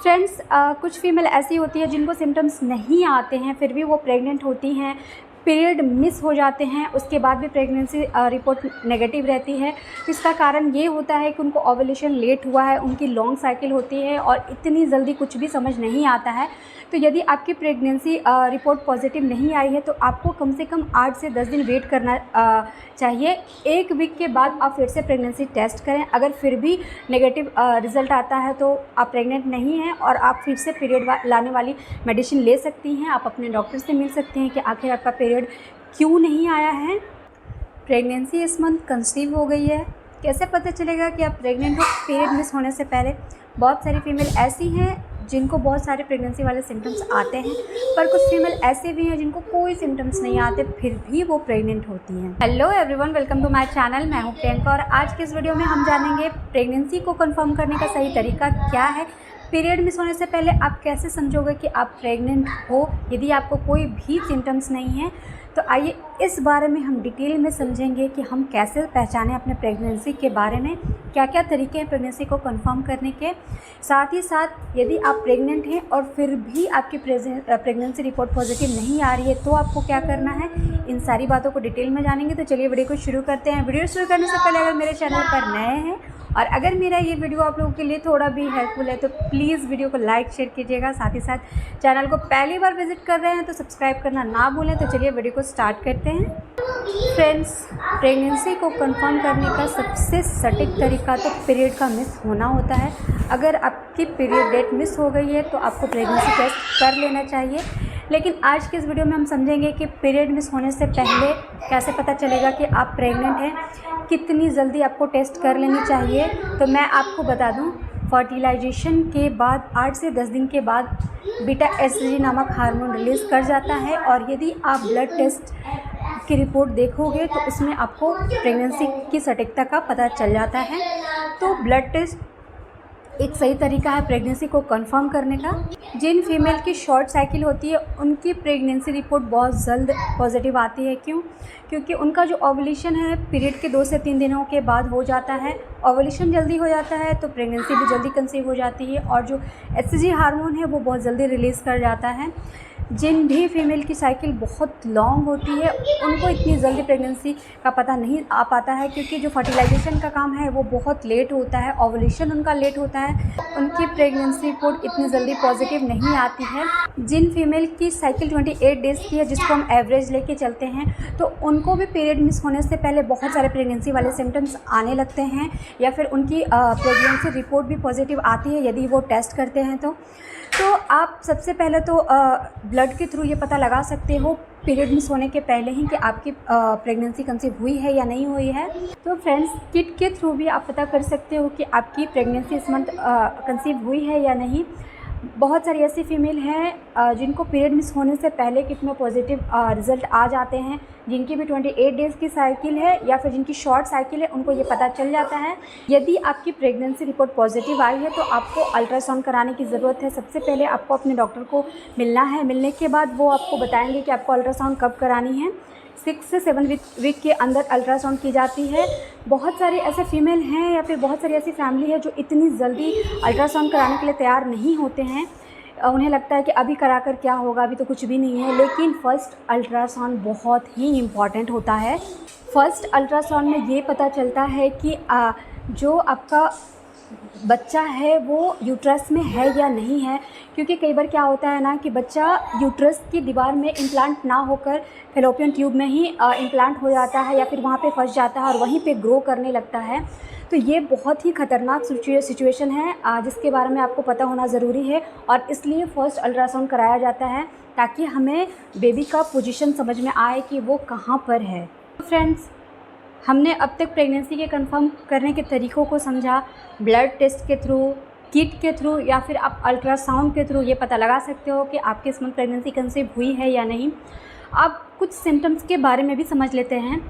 Friends, कुछ female ऐसी होती है जिनको सिम्टम्स नहीं आते हैं फिर भी वो प्रेग्नेंट होती हैं, पीरियड मिस हो जाते हैं, उसके बाद भी प्रेगनेंसी रिपोर्ट नेगेटिव रहती है। तो इसका कारण ये होता है कि उनको ओव्यूलेशन लेट हुआ है, उनकी लॉन्ग साइकिल होती है और इतनी जल्दी कुछ भी समझ नहीं आता है। तो यदि आपकी प्रेगनेंसी रिपोर्ट पॉजिटिव नहीं आई है तो आपको कम से कम 8 से 10 दिन वेट करना चाहिए। 1 वीक के बाद आप फिर से प्रेगनेंसी टेस्ट करें। अगर फिर भी नेगेटिव रिज़ल्ट आता है तो आप प्रेग्नेंट नहीं हैं और आप फिर से पीरियड लाने वाली मेडिसिन ले सकती हैं। आप अपने डॉक्टर से मिल सकते हैं कि आखिर आपका पीरियड क्यों नहीं आया है। प्रेगनेंसी इस मंथ कंसीव हो गई है, कैसे पता चलेगा कि आप प्रेग्नेंट हो पीरियड मिस होने से पहले? बहुत सारी फीमेल ऐसी हैं जिनको बहुत सारे प्रेगनेंसी वाले सिम्टम्स आते हैं, पर कुछ फीमेल ऐसे भी हैं जिनको कोई सिम्टम्स नहीं आते फिर भी वो प्रेग्नेंट होती हैं। Hello everyone, welcome to my channel. मैं हूं प्रियंका और आज के इस वीडियो में हम जानेंगे प्रेगनेंसी को कंफर्म करने का सही तरीका क्या है। पीरियड मिस होने से पहले आप कैसे समझोगे कि आप प्रेग्नेंट हो यदि आपको कोई भी सिम्टम्स नहीं है। तो आइए इस बारे में हम डिटेल में समझेंगे कि हम कैसे पहचानें अपने प्रेगनेंसी के बारे में, क्या क्या तरीके हैं प्रेगनेंसी को कंफर्म करने के। साथ ही साथ यदि आप प्रेग्नेंट हैं और फिर भी आपकी प्रेगनेंसी रिपोर्ट पॉजिटिव नहीं आ रही है तो आपको क्या करना है, इन सारी बातों को डिटेल में जानेंगे। तो चलिए वीडियो को शुरू करते हैं। वीडियो शुरू करने से पहले अगर मेरे चैनल पर नए हैं और अगर मेरा ये वीडियो आप लोगों के लिए थोड़ा भी हेल्पफुल है तो प्लीज़ वीडियो को लाइक शेयर कीजिएगा। साथ ही साथ चैनल को पहली बार विजिट कर रहे हैं तो सब्सक्राइब करना ना भूलें। तो चलिए वीडियो को स्टार्ट करते हैं। फ्रेंड्स, प्रेगनेंसी को कंफर्म करने का सबसे सटीक तरीका तो पीरियड का मिस होना होता है। अगर आपकी पीरियड डेट मिस हो गई है तो आपको प्रेगनेंसी टेस्ट कर लेना चाहिए। लेकिन आज के इस वीडियो में हम समझेंगे कि पीरियड मिस होने से पहले कैसे पता चलेगा कि आप प्रेग्नेंट हैं, कितनी जल्दी आपको टेस्ट कर लेनी चाहिए। तो मैं आपको बता दूं, फर्टिलाइजेशन के बाद 8 से 10 दिन के बाद बीटा एस्ट्रोजन नामक हार्मोन रिलीज़ कर जाता है और यदि आप ब्लड टेस्ट की रिपोर्ट देखोगे तो उसमें आपको प्रेगनेंसी की सटीकता का पता चल जाता है। तो ब्लड टेस्ट एक सही तरीका है प्रेगनेंसी को कंफर्म करने का। जिन फीमेल की शॉर्ट साइकिल होती है उनकी प्रेगनेंसी रिपोर्ट बहुत जल्द पॉजिटिव आती है। क्यों? क्योंकि उनका जो ओव्यूलेशन है पीरियड के 2 से 3 दिनों के बाद हो जाता है। ओव्यूलेशन जल्दी हो जाता है तो प्रेगनेंसी भी जल्दी कंसीव हो जाती है और जो एस्ट्रोजन हार्मोन है वो बहुत जल्दी रिलीज़ कर जाता है। जिन भी फीमेल की साइकिल बहुत लॉन्ग होती है उनको इतनी जल्दी प्रेगनेंसी का पता नहीं आ पाता है, क्योंकि जो फर्टिलाइजेशन का काम है वो बहुत लेट होता है, ओव्यूलेशन उनका लेट होता है, उनकी प्रेगनेंसी रिपोर्ट इतनी जल्दी पॉजिटिव नहीं आती है। जिन फीमेल की साइकिल 28 डेज़ की है, जिसको हम एवरेज लेके चलते हैं, तो उनको भी पीरियड मिस होने से पहले बहुत सारे प्रेगनेंसी वाले सिम्टम्स आने लगते हैं या फिर उनकी प्रेगनेंसी रिपोर्ट भी पॉजिटिव आती है यदि वो टेस्ट करते हैं। तो आप सबसे पहले तो ब्लड के थ्रू ये पता लगा सकते हो पीरियड मिस होने के पहले ही कि आपकी प्रेगनेंसी कंसीव हुई है या नहीं हुई है। तो फ्रेंड्स, किट के थ्रू भी आप पता कर सकते हो कि आपकी प्रेगनेंसी इस मंथ कंसीव हुई है या नहीं। बहुत सारी ऐसी फीमेल हैं जिनको पीरियड मिस होने से पहले किट में पॉजिटिव रिज़ल्ट आ जाते हैं, जिनकी भी 28 डेज़ की साइकिल है या फिर जिनकी शॉर्ट साइकिल है उनको ये पता चल जाता है। यदि आपकी प्रेगनेंसी रिपोर्ट पॉजिटिव आई है तो आपको अल्ट्रासाउंड कराने की ज़रूरत है। सबसे पहले आपको अपने डॉक्टर को मिलना है। मिलने के बाद वो आपको बताएंगे कि आपको अल्ट्रासाउंड कब करानी है। 6 से 7 वीक के अंदर अल्ट्रासाउंड की जाती है। बहुत सारे ऐसे फीमेल हैं या फिर बहुत सारी ऐसी फैमिली है जो इतनी जल्दी अल्ट्रासाउंड कराने के लिए तैयार नहीं होते हैं। उन्हें लगता है कि अभी कराकर क्या होगा, अभी तो कुछ भी नहीं है। लेकिन फ़र्स्ट अल्ट्रासाउंड बहुत ही इम्पॉर्टेंट होता है। फ़र्स्ट अल्ट्रासाउंड में ये पता चलता है कि जो आपका बच्चा है वो यूट्रस में है या नहीं है। क्योंकि कई बार क्या होता है ना कि बच्चा यूट्रस की दीवार में इम्प्लांट ना होकर फैलोपियन ट्यूब में ही इम्प्लांट हो जाता है या फिर वहाँ पे फंस जाता है और वहीं पे ग्रो करने लगता है। तो ये बहुत ही ख़तरनाक सिचुएशन है जिसके बारे में आपको पता होना ज़रूरी है और इसलिए फ़र्स्ट अल्ट्रासाउंड कराया जाता है ताकि हमें बेबी का पोजीशन समझ में आए कि वो कहाँ पर है। तो फ्रेंड्स, हमने अब तक प्रेगनेंसी के कंफर्म करने के तरीक़ों को समझा। ब्लड टेस्ट के थ्रू, किट के थ्रू या फिर आप अल्ट्रासाउंड के थ्रू ये पता लगा सकते हो कि आपके इस मंथ प्रेगनेंसी कंसीव हुई है या नहीं। अब कुछ सिम्टम्स के बारे में भी समझ लेते हैं।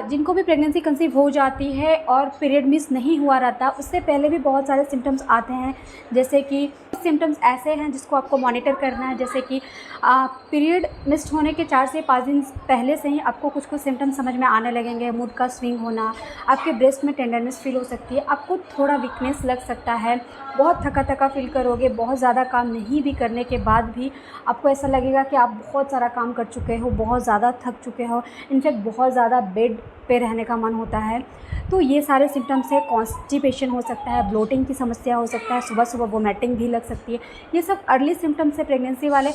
जिनको भी प्रेगनेंसी कंसीव हो जाती है और पीरियड मिस नहीं हुआ रहता उससे पहले भी बहुत सारे सिम्टम्स आते हैं, जैसे कि सिम्टम्स ऐसे हैं जिसको आपको मॉनिटर करना है, जैसे कि पीरियड मिस्ड होने के 4 से 5 दिन पहले से ही आपको कुछ कुछ सिम्टम्स समझ में आने लगेंगे। मूड का स्विंग होना, आपके ब्रेस्ट में टेंडरनेस फील हो सकती है, आपको थोड़ा वीकनेस लग सकता है, बहुत थका थका फील करोगे। बहुत ज़्यादा काम नहीं भी करने के बाद भी आपको ऐसा लगेगा कि आप बहुत सारा काम कर चुके हो, बहुत ज़्यादा थक चुके हो, इनफैक्ट बहुत ज़्यादा बेड पे रहने का मन होता है। तो ये सारे सिम्टम्स है। कॉन्स्टिपेशन हो सकता है, ब्लोटिंग की समस्या हो सकता है, सुबह सुबह वोमिटिंग भी लग सकती है। ये सब अर्ली सिम्टम्स है प्रेगनेंसी वाले,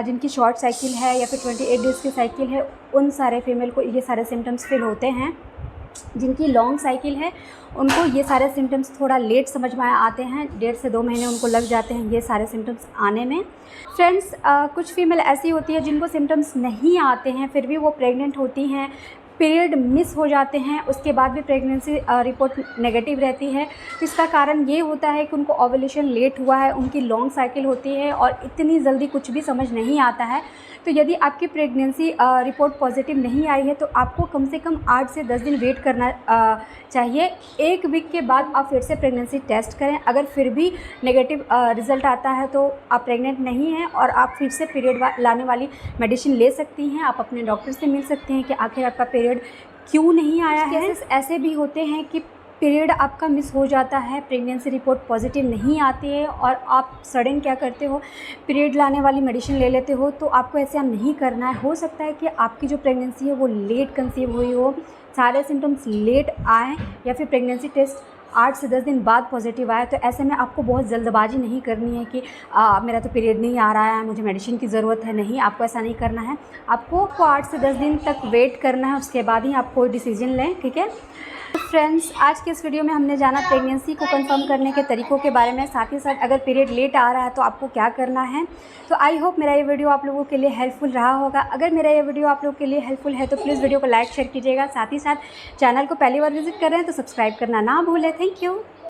जिनकी शॉर्ट साइकिल है या फिर 28 डेज़ की साइकिल है, उन सारे फीमेल को ये सारे सिम्टम्स फील होते हैं। जिनकी लॉन्ग साइकिल है उनको ये सारे सिम्टम्स थोड़ा लेट समझ में आते हैं, 1.5 से 2 महीने उनको लग जाते हैं ये सारे सिम्टम्स आने में। फ्रेंड्स, कुछ फीमेल ऐसी होती है जिनको सिम्टम्स नहीं आते हैं, फिर भी वो प्रेग्नेंट होती हैं, पीरियड मिस हो जाते हैं, उसके बाद भी प्रेगनेंसी रिपोर्ट नेगेटिव रहती है। तो इसका कारण ये होता है कि उनको ओव्यूलेशन लेट हुआ है, उनकी लॉन्ग साइकिल होती है और इतनी जल्दी कुछ भी समझ नहीं आता है। तो यदि आपकी प्रेगनेंसी रिपोर्ट पॉजिटिव नहीं आई है तो आपको कम से कम 8 से 10 दिन वेट करना चाहिए। 1 वीक के बाद आप फिर से प्रेगनेंसी टेस्ट करें। अगर फिर भी नेगेटिव रिज़ल्ट आता है तो आप प्रेग्नेंट नहीं हैं और आप फिर से पीरियड लाने वाली मेडिसिन ले सकती हैं। आप अपने डॉक्टर से मिल सकते हैं कि आखिर आपका पीरियड क्यों नहीं आया है। केसेस ऐसे भी होते हैं कि पीरियड आपका मिस हो जाता है, प्रेगनेंसी रिपोर्ट पॉजिटिव नहीं आती है और आप सडन क्या करते हो, पीरियड लाने वाली मेडिसिन ले लेते हो। तो आपको ऐसा नहीं करना है। हो सकता है कि आपकी जो प्रेगनेंसी है वो लेट कंसीव हुई हो, सारे सिम्टम्स लेट आए या फिर प्रेगनेंसी टेस्ट 8 से 10 दिन बाद पॉजिटिव आया। तो ऐसे में आपको बहुत जल्दबाजी नहीं करनी है कि मेरा तो पीरियड नहीं आ रहा है, मुझे मेडिसिन की ज़रूरत है। नहीं, आपको ऐसा नहीं करना है। आपको 8 से 10 दिन तक वेट करना है, उसके बाद ही आप कोई डिसीजन लें, ठीक है। तो फ्रेंड्स, आज के इस वीडियो में हमने जाना प्रेगनेंसी को कंफर्म करने के तरीकों के बारे में, साथ ही साथ अगर पीरियड लेट आ रहा है तो आपको क्या करना है। तो आई होप मेरा ये वीडियो आप लोगों के लिए हेल्पफुल रहा होगा। अगर मेरा ये वीडियो आप लोगों के लिए हेल्पफुल है तो प्लीज़ वीडियो को लाइक शेयर कीजिएगा। साथ ही साथ चैनल को पहली बार विजिट कर रहे हैं तो सब्सक्राइब करना ना भूलें। Thank you.